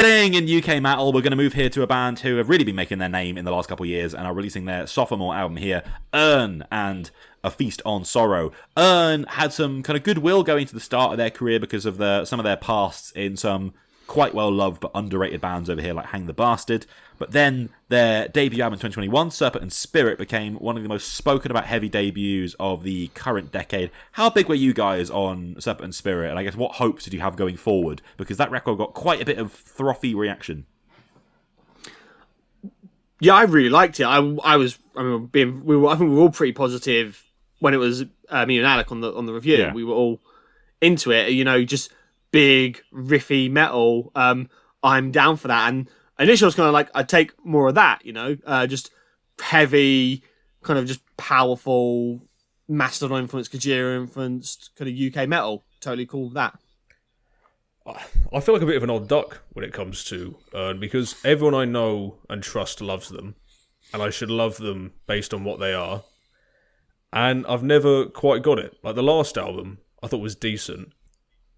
Staying in UK metal, we're going to move here to a band who have really been making their name in the last couple of years and are releasing their sophomore album here, Urne and A Feast on Sorrow. Urne had some kind of goodwill going to the start of their career because of some of their pasts in some quite well-loved but underrated bands over here like Hang the Bastard. But then their debut album in 2021, Serpent and Spirit, became one of the most spoken about heavy debuts of the current decade. How big were you guys on Serpent and Spirit? And I guess what hopes did you have going forward? Because that record got quite a bit of frothy reaction. Yeah, I really liked it. I think we were all pretty positive when it was me and Alec on the review. Yeah. We were all into it, just big riffy metal. I'm down for that. And initially I was kind of like, I'd take more of that, just heavy, kind of just powerful, Mastodon influenced, Gojira influenced kind of UK metal. Totally cool with that. I feel like a bit of an odd duck when it comes to Urne, because everyone I know and trust loves them, and I should love them based on what they are. And I've never quite got it. Like the last album, I thought was decent,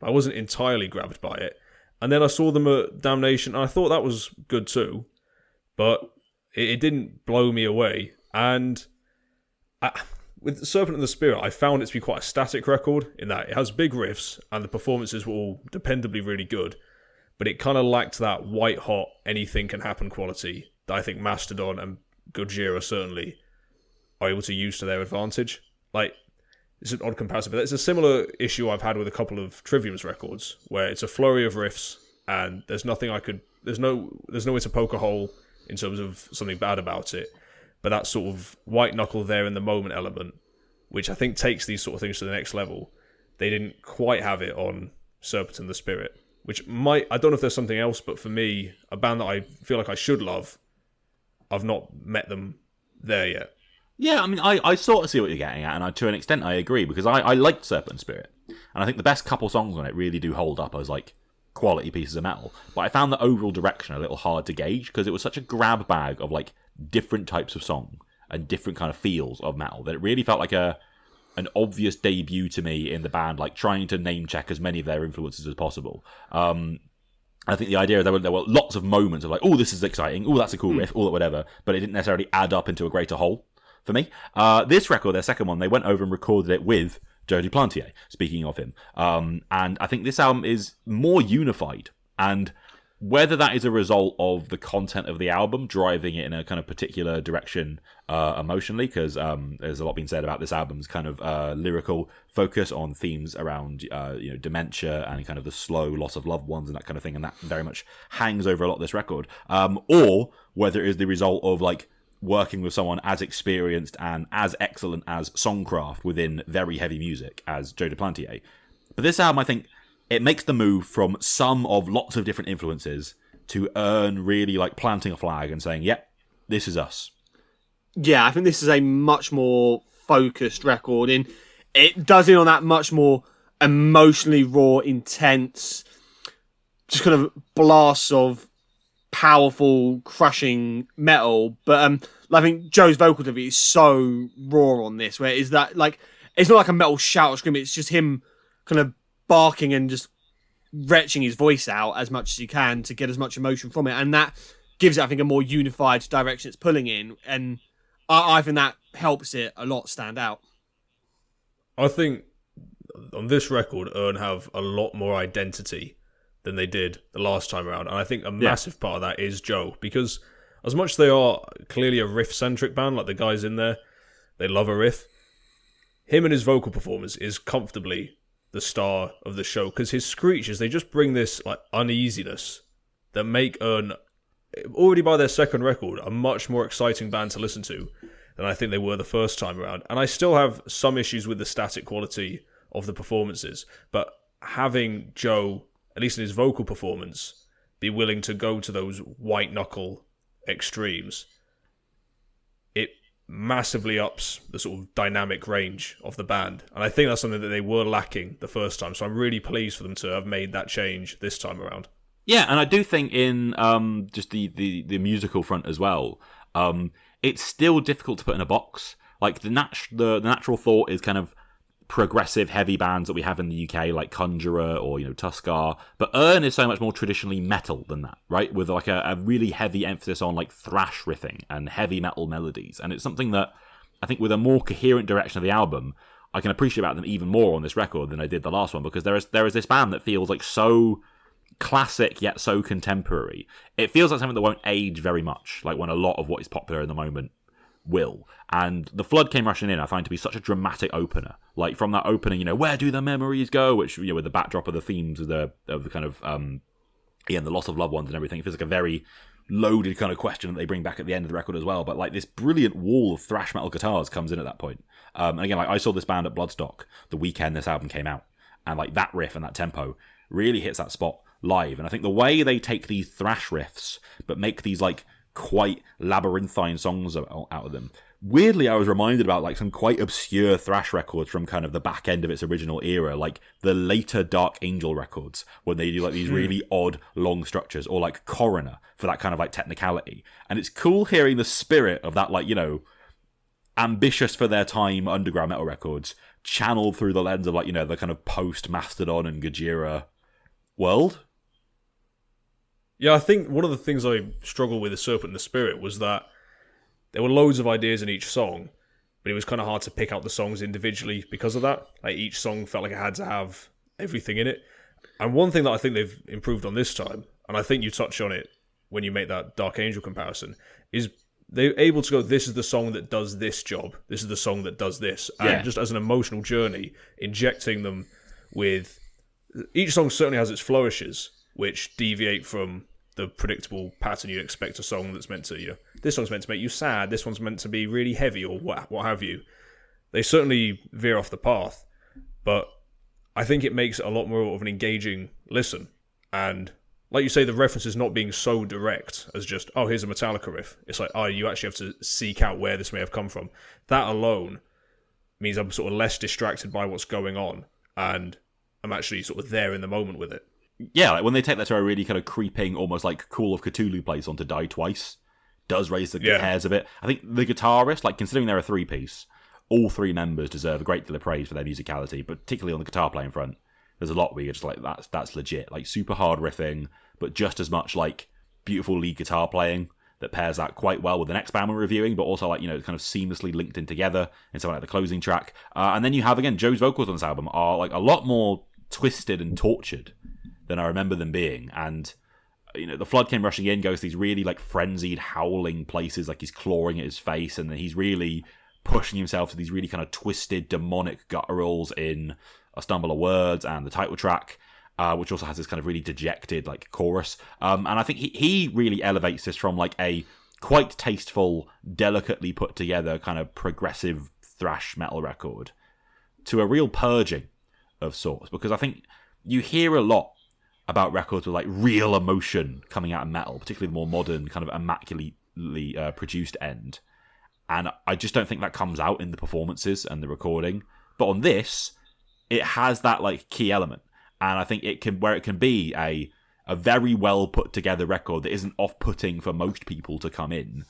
but I wasn't entirely grabbed by it. And then I saw them at Damnation, and I thought that was good too, but it didn't blow me away. And with Serpent and the Spirit, I found it to be quite a static record in that it has big riffs, and the performances were all dependably really good, but it kind of lacked that white-hot, anything-can-happen quality that I think Mastodon and Gojira certainly are able to use to their advantage. Like, it's an odd comparison, but it's a similar issue I've had with a couple of Trivium's records, where it's a flurry of riffs, and there's nowhere to poke a hole in terms of something bad about it. But that sort of white knuckle there in the moment element, which I think takes these sort of things to the next level, they didn't quite have it on Serpent and the Spirit, which I don't know if there's something else, but for me, a band that I feel like I should love, I've not met them there yet. Yeah, I mean, I sort of see what you're getting at, and to an extent I agree, because I liked Serpent and Spirit, and I think the best couple songs on it really do hold up as, like, quality pieces of metal. But I found the overall direction a little hard to gauge, because it was such a grab bag of, like, different types of song and different kind of feels of metal that it really felt like an obvious debut to me in the band, like, trying to name check as many of their influences as possible. I think the idea is there were lots of moments of, like, oh, this is exciting, oh, that's a cool riff, all that whatever, but it didn't necessarily add up into a greater whole. For me, this record, their second one, they went over and recorded it with Joe Duplantier, speaking of him. And I think this album is more unified. And whether that is a result of the content of the album driving it in a kind of particular direction emotionally, because there's a lot being said about this album's kind of lyrical focus on themes around dementia and kind of the slow loss of loved ones and that kind of thing, and that very much hangs over a lot of this record. Or whether it is the result of, like, working with someone as experienced and as excellent as songcraft within very heavy music as Joe Duplantier. But this album, I think, it makes the move from some of lots of different influences to Urne really, like, planting a flag and saying, yep, this is us. Yeah, I think this is a much more focused record. It does it on that much more emotionally raw, intense, just kind of blasts of powerful, crushing metal. But I think Joe's vocal delivery is so raw on this, where is that, like, it's not like a metal shout or scream, it's just him kind of barking and just retching his voice out as much as he can to get as much emotion from it, and that gives it, I think, a more unified direction it's pulling in, and I think that helps it a lot stand out. I think on this record, Urne have a lot more identity than they did the last time around, and I think a massive part of that is Joe, because as much as they are clearly a riff-centric band, like the guys in there, they love a riff, him and his vocal performance is comfortably the star of the show, because his screeches, they just bring this, like, uneasiness that make Urne, already by their second record, a much more exciting band to listen to than I think they were the first time around. And I still have some issues with the static quality of the performances, but having Joe, at least in his vocal performance, be willing to go to those white knuckle extremes, it massively ups the sort of dynamic range of the band. And I think that's something that they were lacking the first time. So I'm really pleased for them to have made that change this time around. Yeah, and I do think in just the musical front as well, it's still difficult to put in a box. Like, the natural thought is kind of progressive heavy bands that we have in the UK, like Conjurer or Tuskar. But Urne is so much more traditionally metal than that, right? With like a really heavy emphasis on like thrash riffing and heavy metal melodies, and it's something that I think with a more coherent direction of the album, I can appreciate about them even more on this record than I did the last one, because there is this band that feels like so classic yet so contemporary. It feels like something that won't age very much, like when a lot of what is popular in the moment will. And The Flood Came Rushing In I find to be such a dramatic opener. Like from that opening, where do the memories go? Which, with the backdrop of the themes of the kind of the loss of loved ones and everything, it feels like a very loaded kind of question that they bring back at the end of the record as well. But like this brilliant wall of thrash metal guitars comes in at that point. And again, like I saw this band at Bloodstock the weekend this album came out, and like that riff and that tempo really hits that spot live. And I think the way they take these thrash riffs but make these like quite labyrinthine songs out of them. Weirdly, I was reminded about like some quite obscure thrash records from kind of the back end of its original era, like the later Dark Angel records, when they do like these really odd long structures, or like Coroner for that kind of like technicality. And it's cool hearing the spirit of that, like, ambitious for their time underground metal records channeled through the lens of like, the kind of post Mastodon and Gojira world. Yeah, I think one of the things I struggled with The Serpent and the Spirit was that there were loads of ideas in each song, but it was kind of hard to pick out the songs individually because of that. Like each song felt like it had to have everything in it. And one thing that I think they've improved on this time, and I think you touch on it when you make that Dark Angel comparison, is they're able to go, this is the song that does this job, this is the song that does this. And just as an emotional journey, injecting them with... Each song certainly has its flourishes, which deviate from the predictable pattern you'd expect a song that's meant to, this song's meant to make you sad, this one's meant to be really heavy, or what have you. They certainly veer off the path, but I think it makes it a lot more of an engaging listen. And like you say, the references not being so direct as just, oh, here's a Metallica riff. It's like, oh, you actually have to seek out where this may have come from. That alone means I'm sort of less distracted by what's going on, and I'm actually sort of there in the moment with it. Yeah, like when they take that to a really kind of creeping, almost like Call of Cthulhu place on To Die Twice, does raise the hairs a bit. I think the guitarist, like considering they're a three-piece, all three members deserve a great deal of praise for their musicality, but particularly on the guitar playing front. There's a lot where you're just like, that's legit. Like super hard riffing, but just as much like beautiful lead guitar playing that pairs that quite well with the next band we're reviewing, but also like, kind of seamlessly linked in together in something like the closing track. And then you have, again, Joe's vocals on this album are like a lot more twisted and tortured than I remember them being. And, The Flood Came Rushing In goes to these really like frenzied howling places, like he's clawing at his face, and then he's really pushing himself to these really kind of twisted demonic gutturals in A Stumble of Words and the title track, which also has this kind of really dejected like chorus. And I think he really elevates this from like a quite tasteful, delicately put together kind of progressive thrash metal record to a real purging of sorts, because I think you hear a lot about records with like real emotion coming out of metal, particularly the more modern kind of immaculately produced end, and I just don't think that comes out in the performances and the recording. But on this, it has that like key element, and I think it can be a very well put together record that isn't off-putting for most people to come in,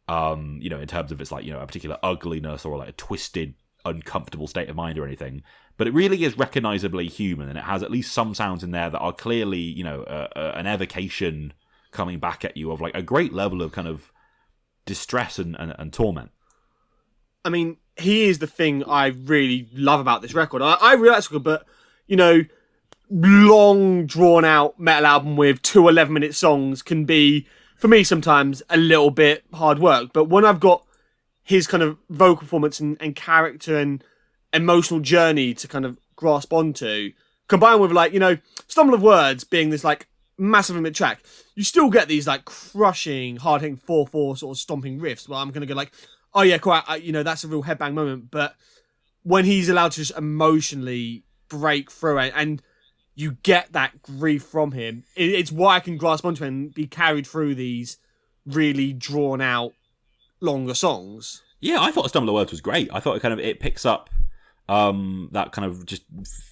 in terms of its like a particular ugliness or like a twisted, uncomfortable state of mind or anything. But it really is recognisably human, and it has at least some sounds in there that are clearly, an evocation coming back at you of like a great level of kind of distress and torment. I mean, he is the thing I really love about this record. I really like this record, but, long, drawn-out metal album with 2 11-minute songs can be, for me, sometimes a little bit hard work. But when I've got his kind of vocal performance and character and emotional journey to kind of grasp onto, combined with like, Stumble of Words being this like massive limit track, you still get these like crushing, hard-hitting 4/4 sort of stomping riffs where I'm going to go like, oh yeah, quite, that's a real headbang moment. But when he's allowed to just emotionally break through it and you get that grief from him, it's what I can grasp onto and be carried through these really drawn out longer songs. Yeah, I thought Stumble of Words was great. I thought it picks up that kind of just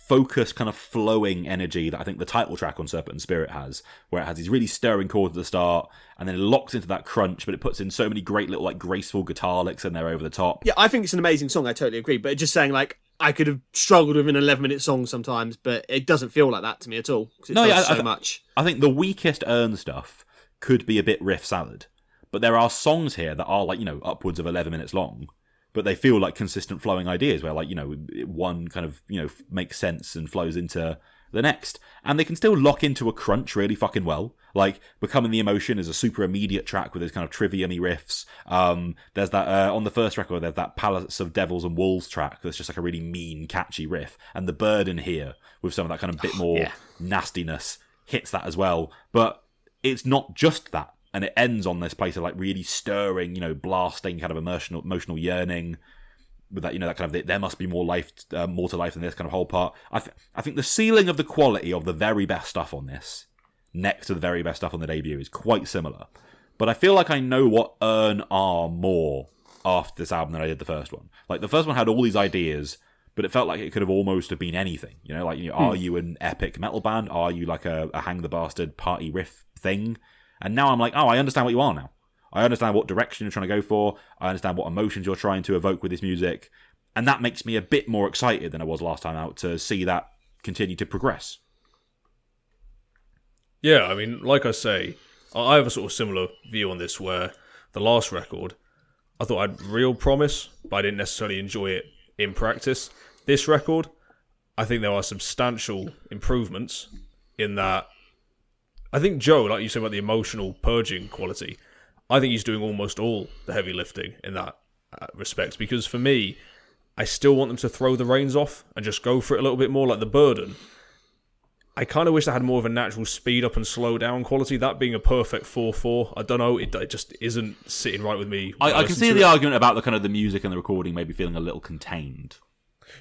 focused, kind of flowing energy that I think the title track on Serpent and Spirit has, where it has these really stirring chords at the start, and then it locks into that crunch, but it puts in so many great little like graceful guitar licks in there over the top. Yeah, I think it's an amazing song. I totally agree. But just saying, like, I could have struggled with an 11-minute song sometimes, but it doesn't feel like that to me at all because it does so much. I think the weakest Urne stuff could be a bit riff salad, but there are songs here that are like, upwards of 11 minutes long, but they feel like consistent flowing ideas where like, one kind of, makes sense and flows into the next. And they can still lock into a crunch really fucking well. Like, Becoming the Emotion is a super immediate track with those kind of trivium-y riffs. There's that, on the first record, there's that Palace of Devils and Wolves track that's just like a really mean, catchy riff. And The Burden here, with some of that kind of bit more nastiness, hits that as well. But it's not just that. And it ends on this place of like really stirring, blasting kind of emotional yearning with that, that kind of there must be more to life than this kind of whole part. I think the ceiling of the quality of the very best stuff on this, next to the very best stuff on the debut, is quite similar. But I feel like I know what Urne are more after this album than I did the first one. Like the first one had all these ideas, but it felt like it could have almost have been anything. Are you an epic metal band? Are you like a Hang the Bastard party riff thing? And now I'm like, oh, I understand what you are now. I understand what direction you're trying to go for. I understand what emotions you're trying to evoke with this music. And that makes me a bit more excited than I was last time out to see that continue to progress. Yeah, I mean, like I say, I have a sort of similar view on this where the last record, I thought I had real promise, but I didn't necessarily enjoy it in practice. This record, I think there are substantial improvements in that. I think Joe, like you said about the emotional purging quality, I think he's doing almost all the heavy lifting in that respect. Because for me, I still want them to throw the reins off and just go for it a little bit more, like The Burden. I kind of wish I had more of a natural speed up and slow down quality. That being a perfect 4/4, I don't know, it just isn't sitting right with me. I can see the argument about the kind of the music and the recording maybe feeling a little contained.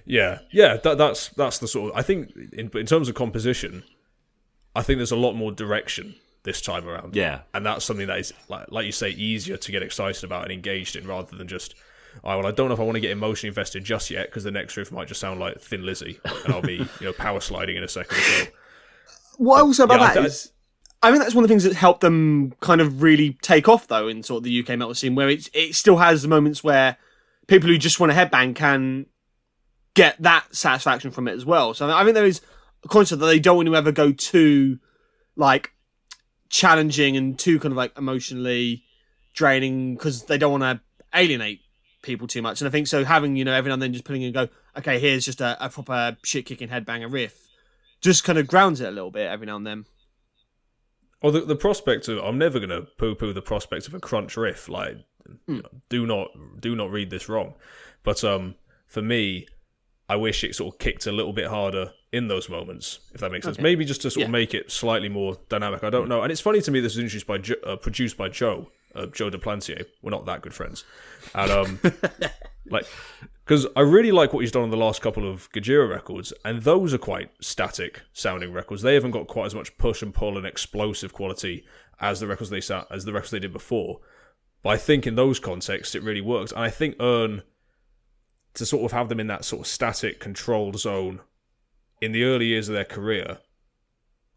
Yeah, that's the sort of. I think in terms of composition, I think there's a lot more direction this time around. Yeah. And that's something that is, like you say, easier to get excited about and engaged in rather than just, I don't know if I want to get emotionally invested just yet because the next riff might just sound like Thin Lizzy and I'll be power sliding in a second or so. What also about that is, I think that's one of the things that helped them kind of really take off, though, in sort of the UK metal scene, where it still has moments where people who just want to headbang can get that satisfaction from it as well. So I think there is a concept that they don't want to ever go too, like, challenging and too kind of like emotionally draining because they don't want to alienate people too much. And I think so having, every now and then just putting in and go, okay, here's just a proper shit-kicking headbanger riff, just kind of grounds it a little bit every now and then. Or the prospect of, I'm never going to poo-poo the prospect of a crunch riff. Like, do not read this wrong. But for me, I wish it sort of kicked a little bit harder in those moments, if that makes sense. Maybe just to sort of make it slightly more dynamic. I don't know. And it's funny to me this was introduced by produced by Joe Duplantier. We're not that good friends. And because I really like what he's done on the last couple of Gojira records, and those are quite static sounding records. They haven't got quite as much push and pull and explosive quality as the records they did before. But I think in those contexts it really works. And I think Urne, to sort of have them in that sort of static controlled zone in the early years of their career,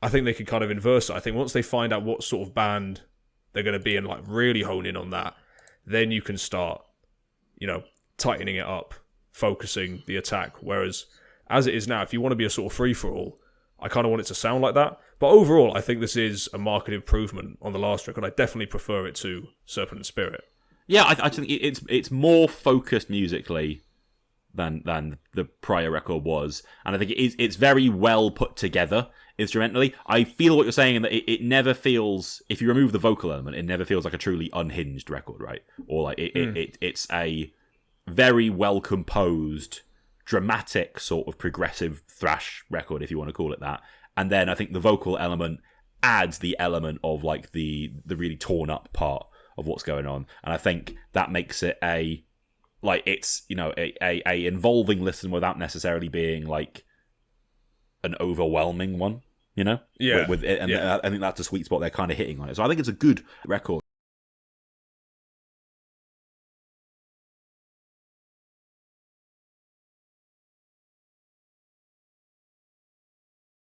I think they could kind of inverse it. I think once they find out what sort of band they're going to be and like really hone in on that, then you can start, tightening it up, focusing the attack. Whereas as it is now, if you want to be a sort of free-for-all, I kind of want it to sound like that. But overall, I think this is a marked improvement on the last record. I definitely prefer it to Serpent and Spirit. Yeah, I think it's more focused musically than the prior record was, and I think it's very well put together instrumentally. I feel what you're saying in that it never feels, if you remove the vocal element, it never feels like a truly unhinged record, right? Or like it's a very well composed, dramatic sort of progressive thrash record, if you want to call it that. And then I think the vocal element adds the element of like the really torn up part of what's going on, and I think that makes it a involving listen without necessarily being like an overwhelming one, Yeah. I think that's the sweet spot they're kind of hitting on it. So I think it's a good record.